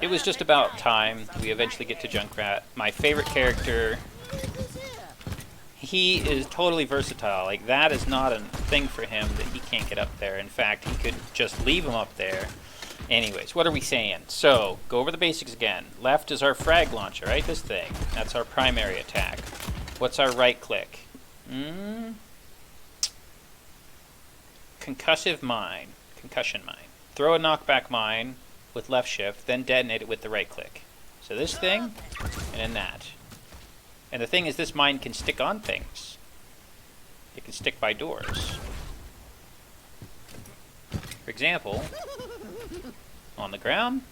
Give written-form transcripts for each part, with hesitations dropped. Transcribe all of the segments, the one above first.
it was just about time we eventually get to Junkrat. My favorite character. He is totally versatile. Like, that is not a thing for him that he can't get up there. In fact, he could just leave him up there. Anyways, what are we saying? So, go over the basics again. Left is our frag launcher, right? This thing. That's our primary attack. What's our right click? Concussive mine. Concussion mine. Throw a knockback mine with left shift, then detonate it with the right click. So this thing, and then that. And the thing is, this mine can stick on things. It can stick by doors. For example, on the ground.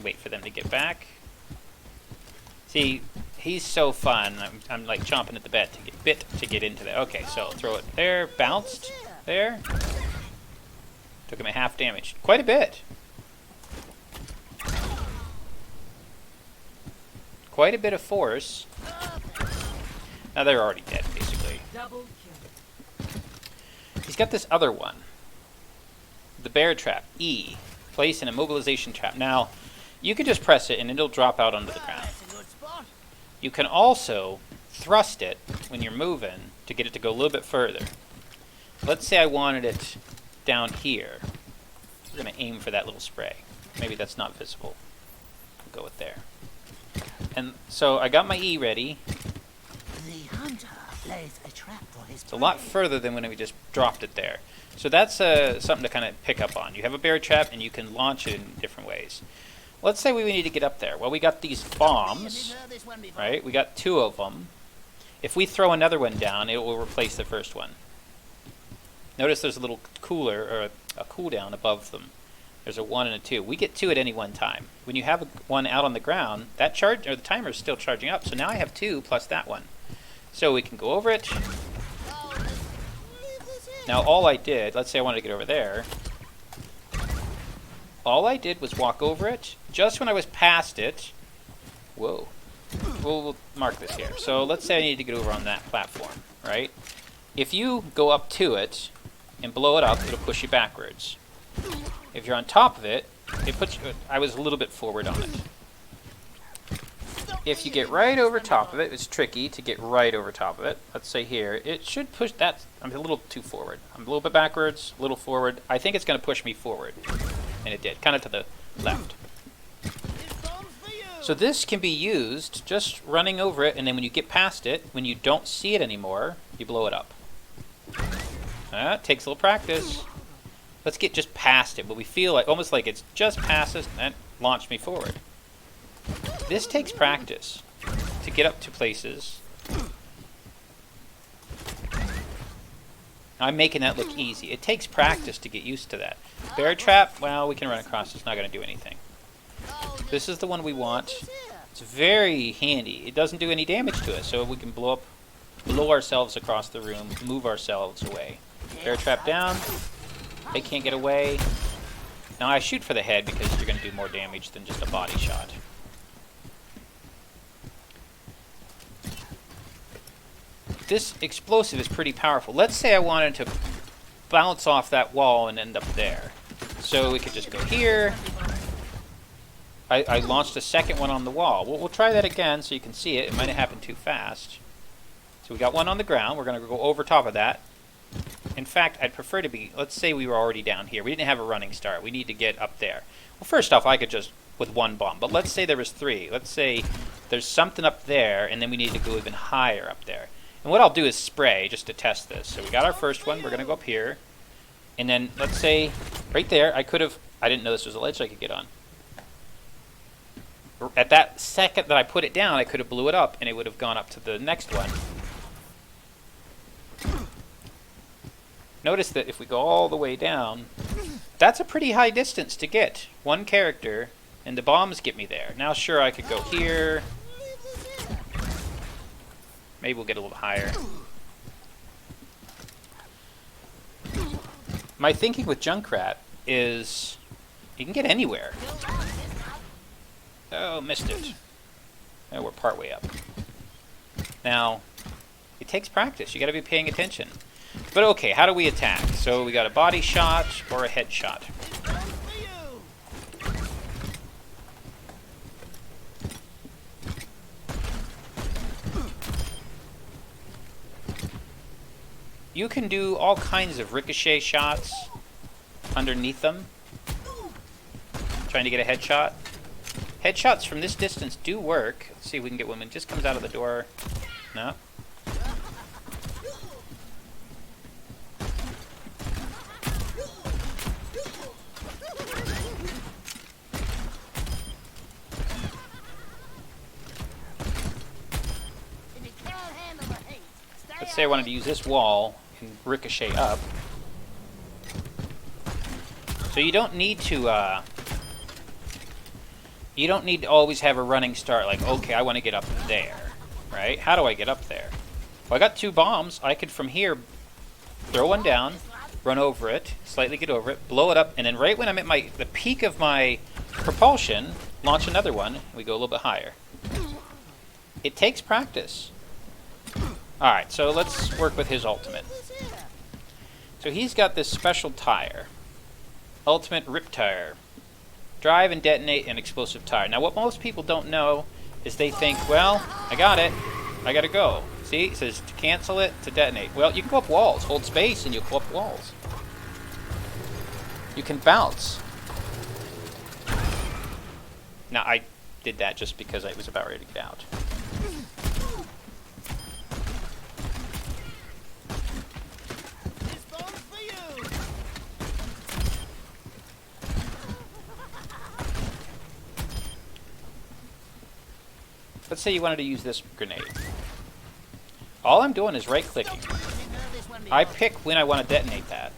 Wait for them to get back. See, he's so fun. I'm like chomping at the bit to get into there. Okay, so throw it there, bounced there. Took him a half damage. Quite a bit. Quite a bit of force. Now they're already dead, basically. He's got this other one. The bear trap, E. Place an immobilization trap. Now, you can just press it and it'll drop out onto the ground. You can also thrust it when you're moving to get it to go a little bit further. Let's say I wanted it down here. We're going to aim for that little spray. Maybe that's not visible. We'll go with there. And so I got my E ready. The hunter lays a trap for his It's a lot further than when we just dropped it there. So that's something to kind of pick up on. You have a bear trap and you can launch it in different ways. Let's say we need to get up there. Well, we got these bombs, right? We got 2 of them. If we throw another one down, it will replace the first one. Notice there's a little cooler, or a cooldown above them. There's a 1 and a 2. We get 2 at any one time. When you have one out on the ground, that charge, or the timer is still charging up. So now I have 2 plus that one. So we can go over it. Now all I did, let's say I wanted to get over there. All I did was walk over it. Just when I was past it, whoa. We'll mark this here. So let's say I need to get over on that platform, right? If you go up to it and blow it up, it'll push you backwards. If you're on top of it, it puts you, I was a little bit forward on it. If you get right over top of it, it's tricky to get right over top of it. Let's say here, it should push that. I'm a little too forward. I'm a little bit backwards, a little forward. I think it's going to push me forward. And it did, kind of to the left. So this can be used just running over it, and then when you get past it, when you don't see it anymore, you blow it up. It takes a little practice. Let's get just past it, but we feel like almost like it's just past us, and that launched me forward. This takes practice to get up to places. I'm making that look easy. It takes practice to get used to that. Bear trap, well, we can run across. It's not going to do anything. This is the one we want. It's very handy. It doesn't do any damage to us, so we can blow ourselves across the room, move ourselves away. Bear trap down. They can't get away. Now I shoot for the head because you're going to do more damage than just a body shot. This explosive is pretty powerful. Let's say I wanted to bounce off that wall and end up there. So we could just go here. I launched a second one on the wall. We'll try that again so you can see it. It might have happened too fast. So we got one on the ground. We're going to go over top of that. In fact, I'd prefer to be, let's say we were already down here. We didn't have a running start. We need to get up there. Well, first off, I could just, with 1 bomb. But let's say there was 3. Let's say there's something up there, and then we need to go even higher up there. And what I'll do is spray just to test this. So we got our first one. We're going to go up here. And then let's say right there, I didn't know this was a ledge I could get on. At that second that I put it down, I could have blew it up and it would have gone up to the next one. Notice that if we go all the way down, that's a pretty high distance to get. 1 character, and the bombs get me there. Now sure, I could go here. Maybe we'll get a little higher. My thinking with Junkrat is you can get anywhere. Oh, missed it. Oh, we're partway up. Now, it takes practice. You got to be paying attention. But okay, how do we attack? So we got a body shot or a head shot. You can do all kinds of ricochet shots underneath them, trying to get a headshot. Headshots from this distance do work. Let's see if we can get one. It just comes out of the door. No. Let's say I wanted to use this wall and ricochet up. So you don't need to always have a running start like, okay, I want to get up there, right? How do I get up there? Well, I got 2 bombs. I could from here throw one down, run over it, slightly get over it, blow it up, and then right when I'm at the peak of my propulsion, launch another one. We go a little bit higher. It takes practice. Alright, so let's work with his ultimate. So he's got this special tire. Ultimate Rip Tire. Drive and detonate an explosive tire. Now what most people don't know is they think, well, I got it. I gotta go. See, it says to cancel it, to detonate. Well, you can go up walls. Hold space and you'll go up walls. You can bounce. Now I did that just because I was about ready to get out. Let's say you wanted to use this grenade. All I'm doing is right-clicking. I pick when I want to detonate that.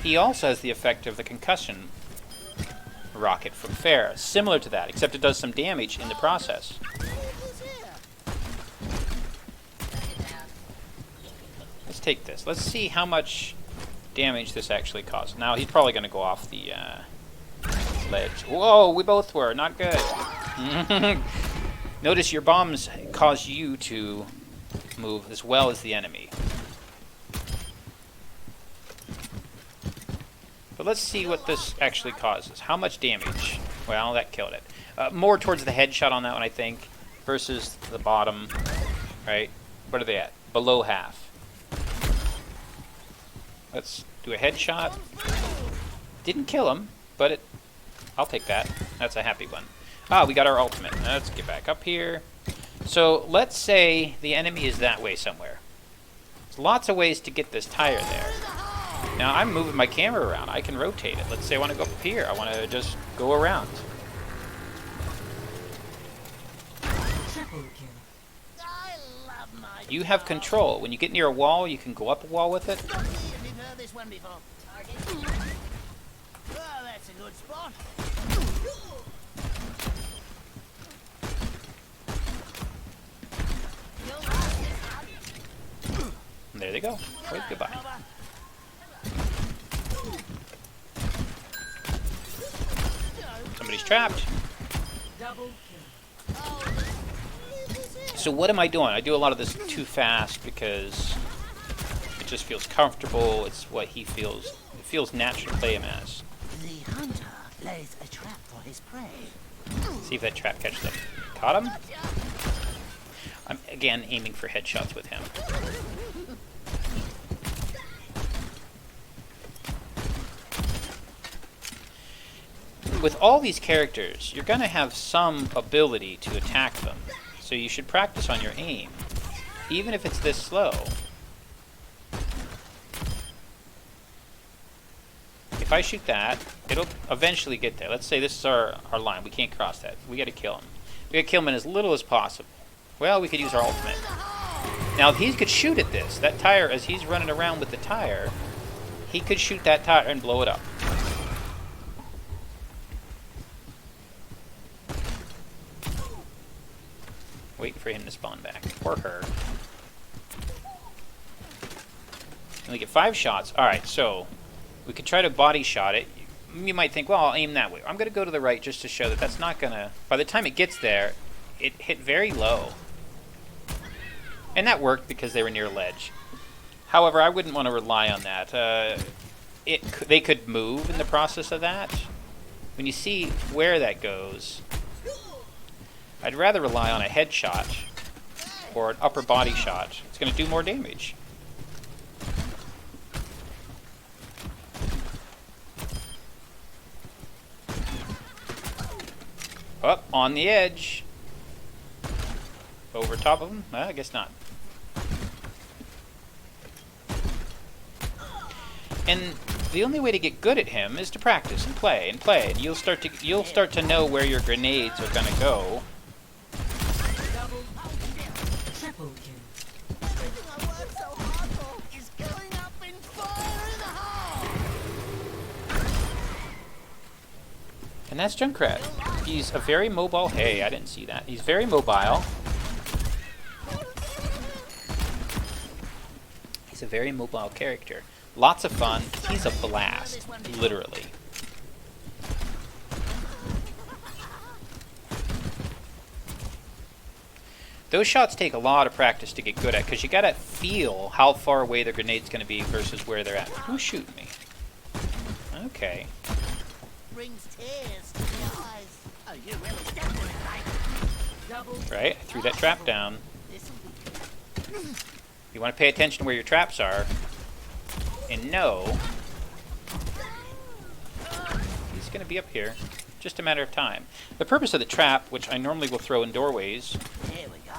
He also has the effect of the concussion rocket from Fair, similar to that, except it does some damage in the process. Let's take this. Let's see how much damage this actually causes. Now, he's probably going to go off the ledge. Whoa, we both were. Not good. Notice your bombs cause you to move as well as the enemy. But let's see what this actually causes. How much damage? Well, that killed it. More towards the headshot on that one, I think, versus the bottom. Right? What are they at? Below half. Let's do a headshot. Didn't kill him, but it... I'll take that. That's a happy one. Ah, we got our ultimate. Let's get back up here. So let's say the enemy is that way somewhere. There's lots of ways to get this tire there. Now I'm moving my camera around. I can rotate it. Let's say I want to go up here. I want to just go around. You have control. When you get near a wall, you can go up a wall with it. That's a good spot. And there they go. Wait, goodbye. Somebody's trapped. So what am I doing? I do a lot of this too fast because it just feels comfortable. It's what he feels. It feels natural to play him as. The hunter lays a trap for his prey. See if that trap catches him. Caught him. I'm again aiming for headshots with him. With all these characters, you're going to have some ability to attack them. So you should practice on your aim, even if it's this slow. If I shoot that, it'll eventually get there. Let's say this is our line. We can't cross that. We got to kill him. We got to kill him in as little as possible. Well, we could use our ultimate. Now, if he could shoot at this, that tire, as he's running around with the tire, he could shoot that tire and blow it up. Waiting for him to spawn back. Or her. Only get 5 shots. Alright, so we could try to body shot it. You might think, well, I'll aim that way. I'm going to go to the right just to show that that's not going to... By the time it gets there, it hit very low. And that worked because they were near a ledge. However, I wouldn't want to rely on that. They could move in the process of that. When you see where that goes, I'd rather rely on a headshot or an upper body shot. It's going to do more damage. Up on the edge. Over top of him? Well, I guess not. And the only way to get good at him is to practice and play and play, and you'll start to know where your grenades are gonna go. And that's Junkrat. He's a very mobile. Hey, I didn't see that. He's very mobile. He's a very mobile character. Lots of fun. He's a blast, literally. Those shots take a lot of practice to get good at, because you gotta feel how far away the grenade's gonna be versus where they're at. Who's shooting me? Okay. Brings tears to the eyes. Oh, you really stepped in it, right? Right, I threw that trap down. You want to pay attention to where your traps are, and know he's going to be up here. Just a matter of time. The purpose of the trap, which I normally will throw in doorways, Here we go.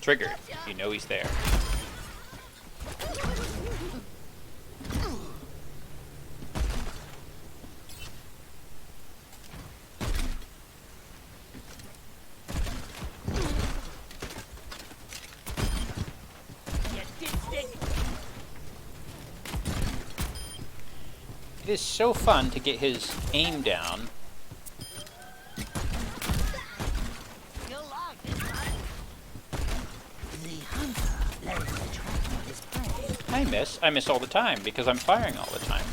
triggered. You know he's there. It is so fun to get his aim down. You'll like it, right? The hunter lays a trap for his prey. I miss. I miss all the time because I'm firing all the time.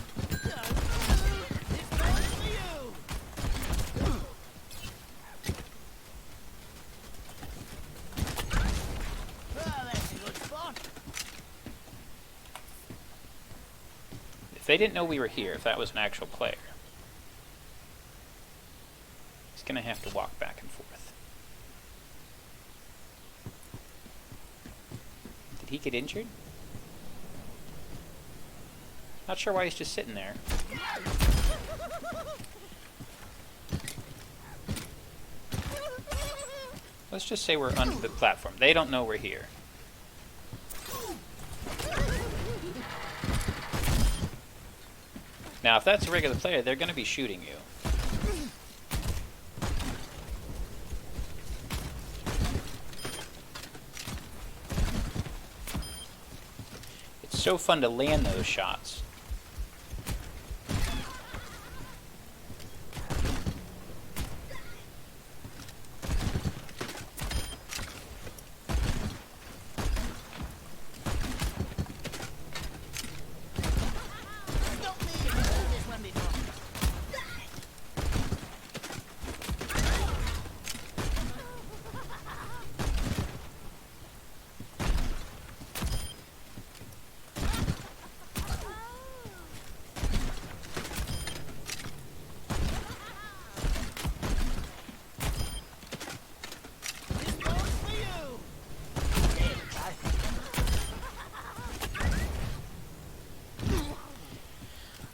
If they didn't know we were here, if that was an actual player, he's going to have to walk back and forth. Did he get injured? Not sure why he's just sitting there. Let's just say we're under the platform. They don't know we're here. Now, if that's a regular player, they're going to be shooting you. It's so fun to land those shots.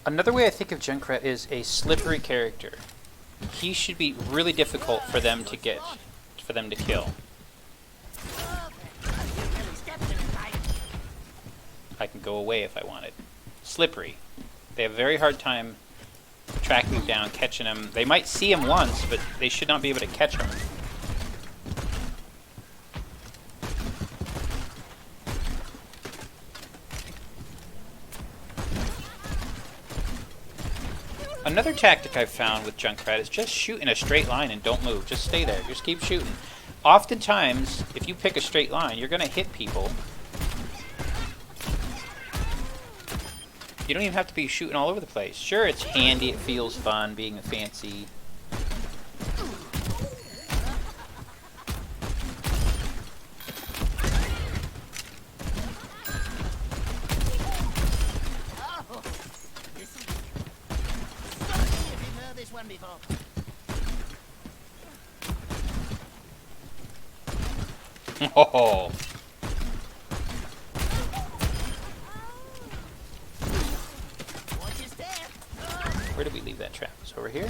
Another way I think of Junkrat is a slippery character. He should be really difficult for them to get, for them to kill. I can go away if I wanted. Slippery. They have a very hard time tracking him down, catching him. They might see him once, but they should not be able to catch him. Another tactic I've found with Junkrat is just shoot in a straight line and don't move. Just stay there. Just keep shooting. Oftentimes, if you pick a straight line, you're going to hit people. You don't even have to be shooting all over the place. Sure, it's handy. It feels fun being a fancy Oh. Watch your step. Where did we leave that trap? It's over here?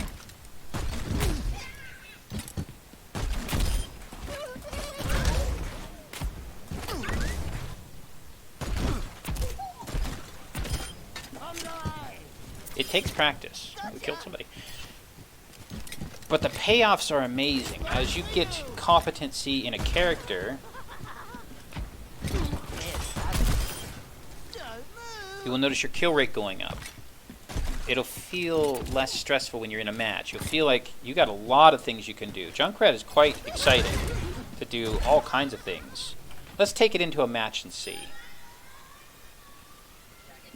It takes practice. We killed somebody. But the payoffs are amazing. As you get competency in a character, you will notice your kill rate going up. It'll feel less stressful when you're in a match. You'll feel like you got a lot of things you can do. Junkrat is quite exciting to do all kinds of things. Let's take it into a match and see.